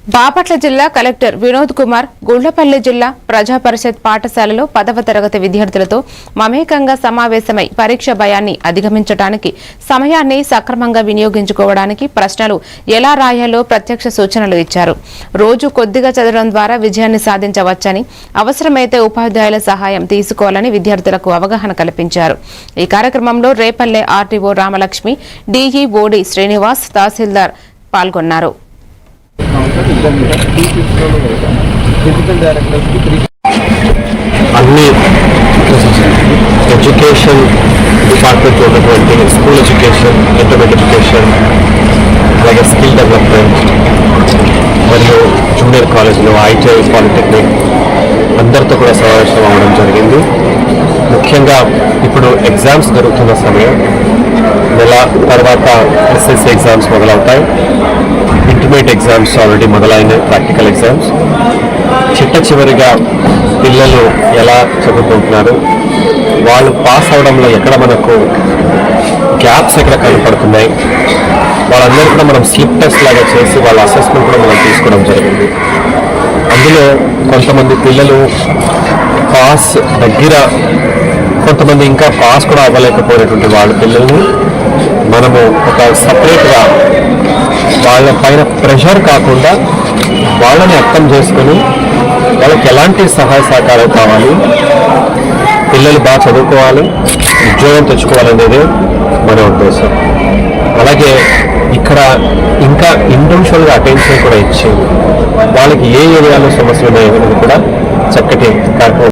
బాపట్ల జిల్లా కలెక్టర్ వినోద్ కుమార్ గుళ్లపల్లి జిల్లా ప్రజా పరిషత్ పాఠశాలలో 10వ తరగతి విద్యార్థులతో మమేకంగా సమావేశమై పరీక్ష భయాన్ని అధిగమించడానికి సమయాన్ని సక్రమంగా వినియోగించుకోవడానికి ప్రశ్నలు ఎలా రాయాలో ప్రత్యక్ష సూచనలు ఇచ్చారు. రోజు కొద్దిగా చదవడం ద్వారా విజయాన్ని సాధించవచ్చని, అవసరమైతే ఉపాధ్యాయుల సహాయం తీసుకోవాలని విద్యార్థులకు అవగాహన కల్పించారు. ఈ కార్యక్రమంలో రేపల్లె ఆర్టీఓ రామలక్ష్మి, డీఈఓడి శ్రీనివాస్, తహసీల్దార్ పాల్గొన్నారు. అన్ని ఎడ్యుకేషన్ డిపార్ట్మెంట్ ఉన్నటువంటి స్కూల్ ఎడ్యుకేషన్, ఇంటర్మీడియట్ ఎడ్యుకేషన్, అలాగే స్కిల్ డెవలప్మెంట్ మరియు జూనియర్ కాలేజీలో ఐటీఐ, పాలిటెక్నిక్ అందరితో కూడా సమావేశం అవ్వడం జరిగింది. ముఖ్యంగా ఇప్పుడు ఎగ్జామ్స్ జరుగుతున్న సమయం, నెల తర్వాత ఎస్ఎస్సి ఎగ్జామ్స్ మొదలవుతాయి. ఇంటర్మీడియట్ ఎగ్జామ్స్ ఆల్రెడీ మొదలైన ప్రాక్టికల్ ఎగ్జామ్స్. చివరిగా పిల్లలు ఎలా చదువుకుంటున్నారు, వాళ్ళు పాస్ అవడంలో ఎక్కడ మనకు గ్యాప్స్ ఎక్కడ కనపడుతున్నాయి, వాళ్ళందరూ కూడా మనం స్లిప్ టెస్ట్ లాగా చేసి వాళ్ళ అసెస్మెంట్ కూడా మనం తీసుకోవడం జరిగింది. అందులో కొంతమంది పిల్లలు పాస్ దగ్గర, కొంతమంది ఇంకా పాస్ కూడా అవ్వలేకపోయినటువంటి వాళ్ళ పిల్లల్ని మనము ఒక సపరేట్గా వాళ్ళ పైన ప్రెషర్ కాకుండా వాళ్ళని అర్థం చేసుకుని వాళ్ళకి ఎలాంటి సహాయ సహకారం కావాలి, పిల్లలు బాగా చదువుకోవాలి, ఉద్యోగం తెచ్చుకోవాలనేది మన ఉద్దేశం. అలాగే ఇక్కడ ఇంకా ఇండివిజువల్గా అటెన్షన్ కూడా ఇచ్చి వాళ్ళకి ఏ ఏరియాలో సమస్యలు ఉన్నాయో కూడా చక్కటి కార్యక్రమం